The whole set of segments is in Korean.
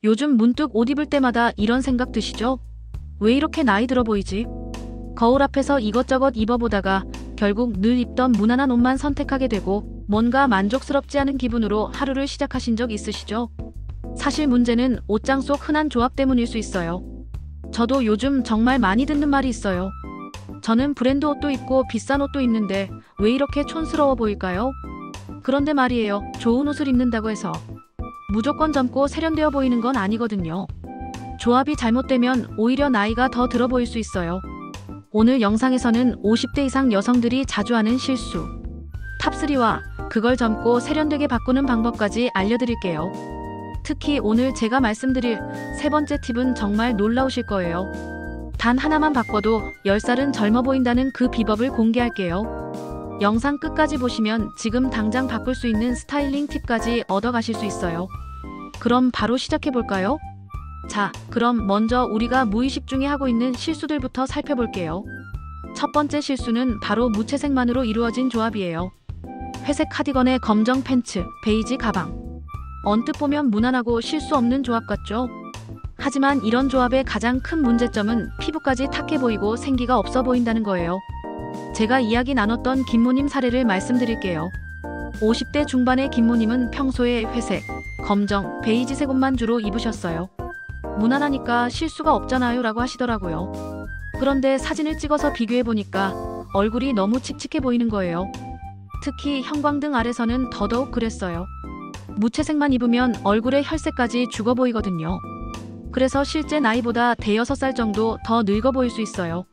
요즘 문득 옷 입을 때마다 이런 생각 드시죠? 왜 이렇게 나이 들어 보이지? 거울 앞에서 이것저것 입어보다가 결국 늘 입던 무난한 옷만 선택하게 되고 뭔가 만족스럽지 않은 기분으로 하루를 시작하신 적 있으시죠? 사실 문제는 옷장 속 흔한 조합 때문일 수 있어요. 저도 요즘 정말 많이 듣는 말이 있어요. 저는 브랜드 옷도 입고 비싼 옷도 입는데 왜 이렇게 촌스러워 보일까요? 그런데 말이에요. 좋은 옷을 입는다고 해서 무조건 젊고 세련되어 보이는 건 아니거든요. 조합이 잘못되면 오히려 나이가 더 들어 보일 수 있어요. 오늘 영상에서는 50대 이상 여성들이 자주 하는 실수 탑3와 그걸 젊고 세련되게 바꾸는 방법까지 알려드릴게요. 특히 오늘 제가 말씀드릴 세 번째 팁은 정말 놀라우실 거예요. 단 하나만 바꿔도 10살은 젊어 보인다는 그 비법을 공개할게요. 영상 끝까지 보시면 지금 당장 바꿀 수 있는 스타일링 팁까지 얻어가실 수 있어요. 그럼 바로 시작해볼까요? 자, 그럼 먼저 우리가 무의식 중에 하고 있는 실수들부터 살펴볼게요. 첫 번째 실수는 바로 무채색만으로 이루어진 조합이에요. 회색 카디건에 검정 팬츠, 베이지 가방. 언뜻 보면 무난하고 실수 없는 조합 같죠? 하지만 이런 조합의 가장 큰 문제점은 피부까지 탁해 보이고 생기가 없어 보인다는 거예요. 제가 이야기 나눴던 김모님 사례를 말씀드릴게요. 50대 중반의 김모님은 평소에 회색, 검정, 베이지색 옷만 주로 입으셨어요. 무난하니까 실수가 없잖아요 라고 하시더라고요. 그런데 사진을 찍어서 비교해보니까 얼굴이 너무 칙칙해 보이는 거예요. 특히 형광등 아래서는 더더욱 그랬어요. 무채색만 입으면 얼굴의 혈색까지 죽어 보이거든요. 그래서 실제 나이보다 대여섯 살 정도 더 늙어 보일 수 있어요.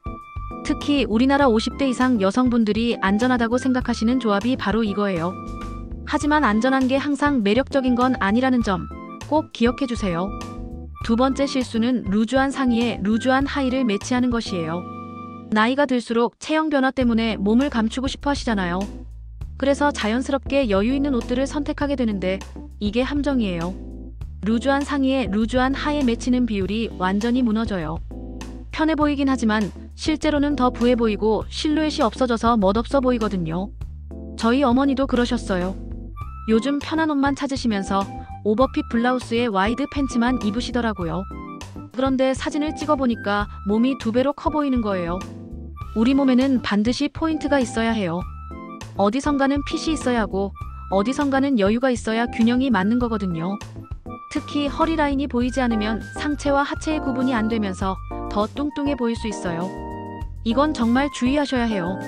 특히 우리나라 50대 이상 여성분들이 안전하다고 생각하시는 조합이 바로 이거예요. 하지만 안전한 게 항상 매력적인 건 아니라는 점 꼭 기억해 주세요. 두 번째 실수는 루즈한 상의에 루즈한 하의를 매치하는 것이에요. 나이가 들수록 체형 변화 때문에 몸을 감추고 싶어 하시잖아요. 그래서 자연스럽게 여유 있는 옷들을 선택하게 되는데 이게 함정이에요. 루즈한 상의에 루즈한 하의에 매치는 비율이 완전히 무너져요. 편해 보이긴 하지만 실제로는 더 부해 보이고 실루엣이 없어져서 멋없어 보이거든요. 저희 어머니도 그러셨어요. 요즘 편한 옷만 찾으시면서 오버핏 블라우스에 와이드 팬츠만 입으시더라고요. 그런데 사진을 찍어보니까 몸이 2배로 커 보이는 거예요. 우리 몸에는 반드시 포인트가 있어야 해요. 어디선가는 핏이 있어야 하고 어디선가는 여유가 있어야 균형이 맞는 거거든요. 특히 허리 라인이 보이지 않으면 상체와 하체의 구분이 안 되면서 더 뚱뚱해 보일 수 있어요. 이건 정말 주의하셔야 해요.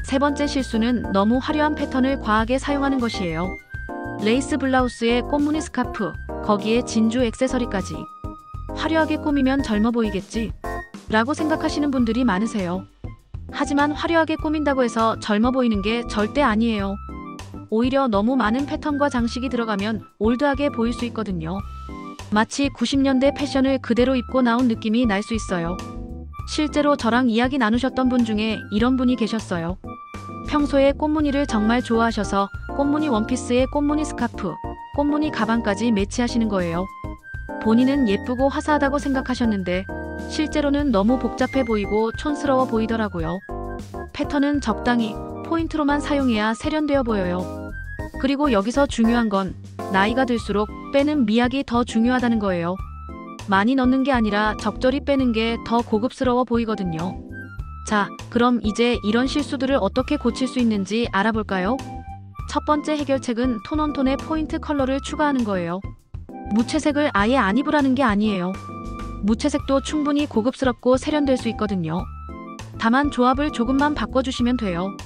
세 번째 실수는 너무 화려한 패턴을 과하게 사용하는 것이에요. 레이스 블라우스에 꽃무늬 스카프, 거기에 진주 액세서리까지. 화려하게 꾸미면 젊어 보이겠지? 라고 생각하시는 분들이 많으세요. 하지만 화려하게 꾸민다고 해서 젊어 보이는 게 절대 아니에요. 오히려 너무 많은 패턴과 장식이 들어가면 올드하게 보일 수 있거든요. 마치 90년대 패션을 그대로 입고 나온 느낌이 날 수 있어요. 실제로 저랑 이야기 나누셨던 분 중에 이런 분이 계셨어요. 평소에 꽃무늬를 정말 좋아하셔서 꽃무늬 원피스에 꽃무늬 스카프, 꽃무늬 가방까지 매치하시는 거예요. 본인은 예쁘고 화사하다고 생각하셨는데 실제로는 너무 복잡해 보이고 촌스러워 보이더라고요. 패턴은 적당히 포인트로만 사용해야 세련되어 보여요. 그리고 여기서 중요한 건 나이가 들수록 빼는 미학이 더 중요하다는 거예요. 많이 넣는 게 아니라 적절히 빼는 게 더 고급스러워 보이거든요. 자, 그럼 이제 이런 실수들을 어떻게 고칠 수 있는지 알아볼까요? 첫 번째 해결책은 톤온톤의 포인트 컬러를 추가하는 거예요. 무채색을 아예 안 입으라는 게 아니에요. 무채색도 충분히 고급스럽고 세련될 수 있거든요. 다만 조합을 조금만 바꿔주시면 돼요.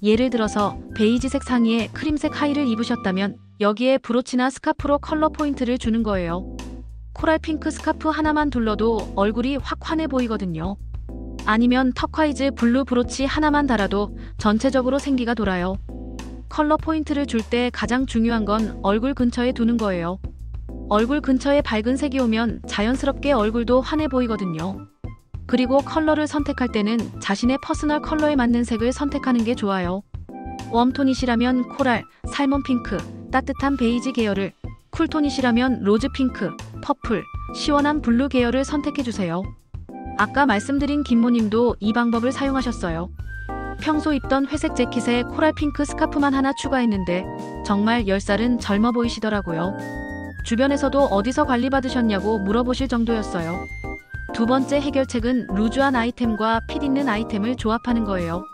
예를 들어서 베이지색 상의에 크림색 하의를 입으셨다면 여기에 브로치나 스카프로 컬러 포인트를 주는 거예요. 코랄 핑크 스카프 하나만 둘러도 얼굴이 확 환해 보이거든요. 아니면 터콰이즈 블루 브로치 하나만 달아도 전체적으로 생기가 돌아요. 컬러 포인트를 줄 때 가장 중요한 건 얼굴 근처에 두는 거예요. 얼굴 근처에 밝은 색이 오면 자연스럽게 얼굴도 환해 보이거든요. 그리고 컬러를 선택할 때는 자신의 퍼스널 컬러에 맞는 색을 선택하는 게 좋아요. 웜톤이시라면 코랄, 살몬 핑크, 따뜻한 베이지 계열을, 쿨톤이시라면 로즈 핑크, 퍼플, 시원한 블루 계열을 선택해주세요. 아까 말씀드린 김모님도 이 방법을 사용하셨어요. 평소 입던 회색 재킷에 코랄 핑크 스카프만 하나 추가했는데 정말 10살은 젊어 보이시더라고요. 주변에서도 어디서 관리받으셨냐고 물어보실 정도였어요. 두 번째 해결책은 루즈한 아이템과 핏 있는 아이템을 조합하는 거예요.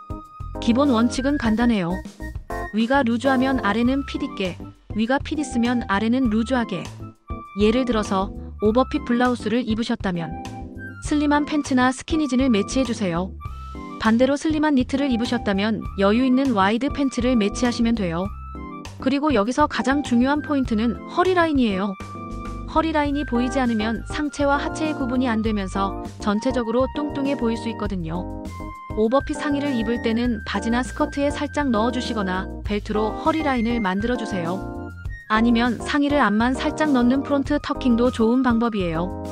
기본 원칙은 간단해요. 위가 루즈하면 아래는 핏 있게, 위가 핏 있으면 아래는 루즈하게. 예를 들어서 오버핏 블라우스를 입으셨다면 슬림한 팬츠나 스키니진을 매치해주세요. 반대로 슬림한 니트를 입으셨다면 여유 있는 와이드 팬츠를 매치하시면 돼요. 그리고 여기서 가장 중요한 포인트는 허리라인이에요. 허리라인이 보이지 않으면 상체와 하체의 구분이 안 되면서 전체적으로 뚱뚱해 보일 수 있거든요. 오버핏 상의를 입을 때는 바지나 스커트에 살짝 넣어주시거나 벨트로 허리라인을 만들어주세요. 아니면 상의를 앞만 살짝 넣는 프론트 터킹도 좋은 방법이에요.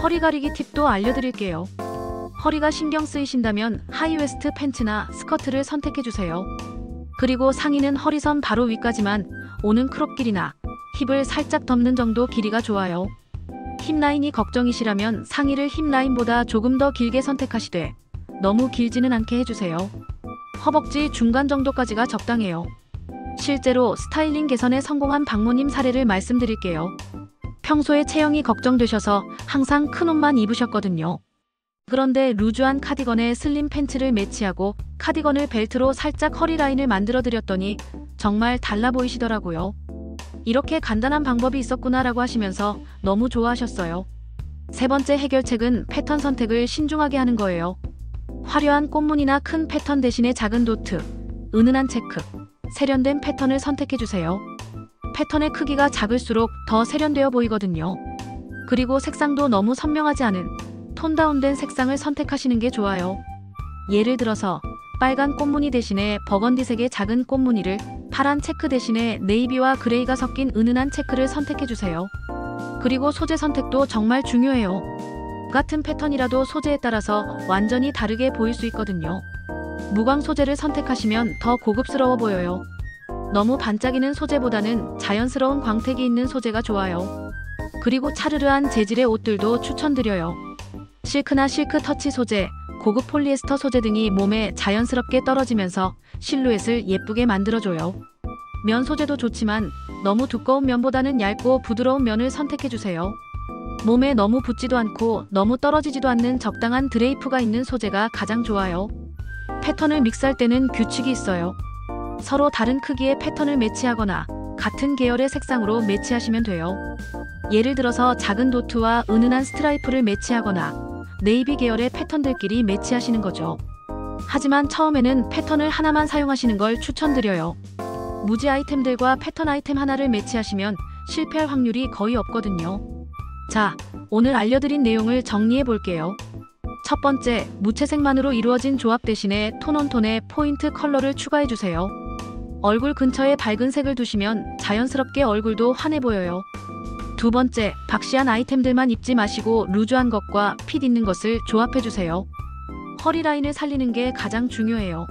허리 가리기 팁도 알려드릴게요. 허리가 신경 쓰이신다면 하이웨스트 팬츠나 스커트를 선택해주세요. 그리고 상의는 허리선 바로 위까지만 오는 크롭 길이나 힙을 살짝 덮는 정도 길이가 좋아요. 힙 라인이 걱정이시라면 상의를 힙 라인보다 조금 더 길게 선택하시되 너무 길지는 않게 해주세요. 허벅지 중간 정도까지가 적당해요. 실제로 스타일링 개선에 성공한 박모님 사례를 말씀드릴게요. 평소에 체형이 걱정되셔서 항상 큰 옷만 입으셨거든요. 그런데 루즈한 카디건에 슬림 팬츠를 매치하고 카디건을 벨트로 살짝 허리라인을 만들어드렸더니 정말 달라 보이시더라고요. 이렇게 간단한 방법이 있었구나라고 하시면서 너무 좋아하셨어요. 세 번째 해결책은 패턴 선택을 신중하게 하는 거예요. 화려한 꽃무늬나 큰 패턴 대신에 작은 도트, 은은한 체크, 세련된 패턴을 선택해주세요. 패턴의 크기가 작을수록 더 세련되어 보이거든요. 그리고 색상도 너무 선명하지 않은 톤 다운된 색상을 선택하시는 게 좋아요. 예를 들어서 빨간 꽃무늬 대신에 버건디색의 작은 꽃무늬를, 파란 체크 대신에 네이비와 그레이가 섞인 은은한 체크를 선택해주세요. 그리고 소재 선택도 정말 중요해요. 같은 패턴이라도 소재에 따라서 완전히 다르게 보일 수 있거든요. 무광 소재를 선택하시면 더 고급스러워 보여요. 너무 반짝이는 소재보다는 자연스러운 광택이 있는 소재가 좋아요. 그리고 차르르한 재질의 옷들도 추천드려요. 실크나 실크 터치 소재, 고급 폴리에스터 소재 등이 몸에 자연스럽게 떨어지면서 실루엣을 예쁘게 만들어줘요. 면 소재도 좋지만 너무 두꺼운 면보다는 얇고 부드러운 면을 선택해주세요. 몸에 너무 붙지도 않고 너무 떨어지지도 않는 적당한 드레이프가 있는 소재가 가장 좋아요. 패턴을 믹스할 때는 규칙이 있어요. 서로 다른 크기의 패턴을 매치하거나 같은 계열의 색상으로 매치하시면 돼요. 예를 들어서 작은 도트와 은은한 스트라이프를 매치하거나 네이비 계열의 패턴들끼리 매치하시는 거죠. 하지만 처음에는 패턴을 하나만 사용하시는 걸 추천드려요. 무지 아이템들과 패턴 아이템 하나를 매치하시면 실패할 확률이 거의 없거든요. 자, 오늘 알려드린 내용을 정리해 볼게요. 첫 번째, 무채색만으로 이루어진 조합 대신에 톤온톤의 포인트 컬러를 추가해주세요. 얼굴 근처에 밝은 색을 두시면 자연스럽게 얼굴도 환해 보여요. 두 번째, 박시한 아이템들만 입지 마시고 루즈한 것과 핏 있는 것을 조합해주세요. 허리 라인을 살리는 게 가장 중요해요.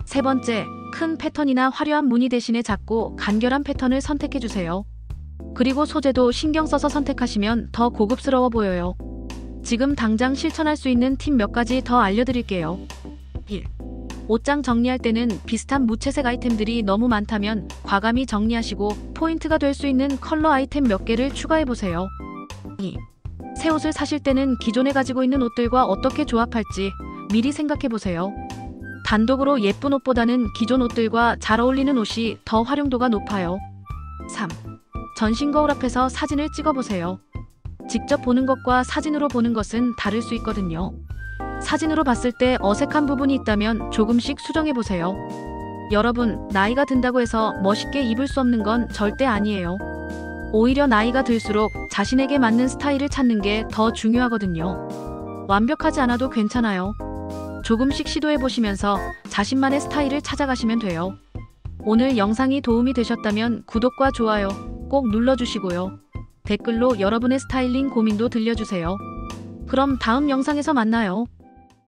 세 번째, 큰 패턴이나 화려한 무늬 대신에 작고 간결한 패턴을 선택해주세요. 그리고 소재도 신경 써서 선택하시면 더 고급스러워 보여요. 지금 당장 실천할 수 있는 팁 몇 가지 더 알려드릴게요. 1. 옷장 정리할 때는 비슷한 무채색 아이템들이 너무 많다면 과감히 정리하시고 포인트가 될 수 있는 컬러 아이템 몇 개를 추가해보세요. 2. 새 옷을 사실 때는 기존에 가지고 있는 옷들과 어떻게 조합할지 미리 생각해보세요. 단독으로 예쁜 옷보다는 기존 옷들과 잘 어울리는 옷이 더 활용도가 높아요. 3. 전신 거울 앞에서 사진을 찍어보세요. 직접 보는 것과 사진으로 보는 것은 다를 수 있거든요. 사진으로 봤을 때 어색한 부분이 있다면 조금씩 수정해보세요. 여러분, 나이가 든다고 해서 멋있게 입을 수 없는 건 절대 아니에요. 오히려 나이가 들수록 자신에게 맞는 스타일을 찾는 게 더 중요하거든요. 완벽하지 않아도 괜찮아요. 조금씩 시도해보시면서 자신만의 스타일을 찾아가시면 돼요. 오늘 영상이 도움이 되셨다면 구독과 좋아요 꼭 눌러주시고요. 댓글로 여러분의 스타일링 고민도 들려주세요. 그럼 다음 영상에서 만나요.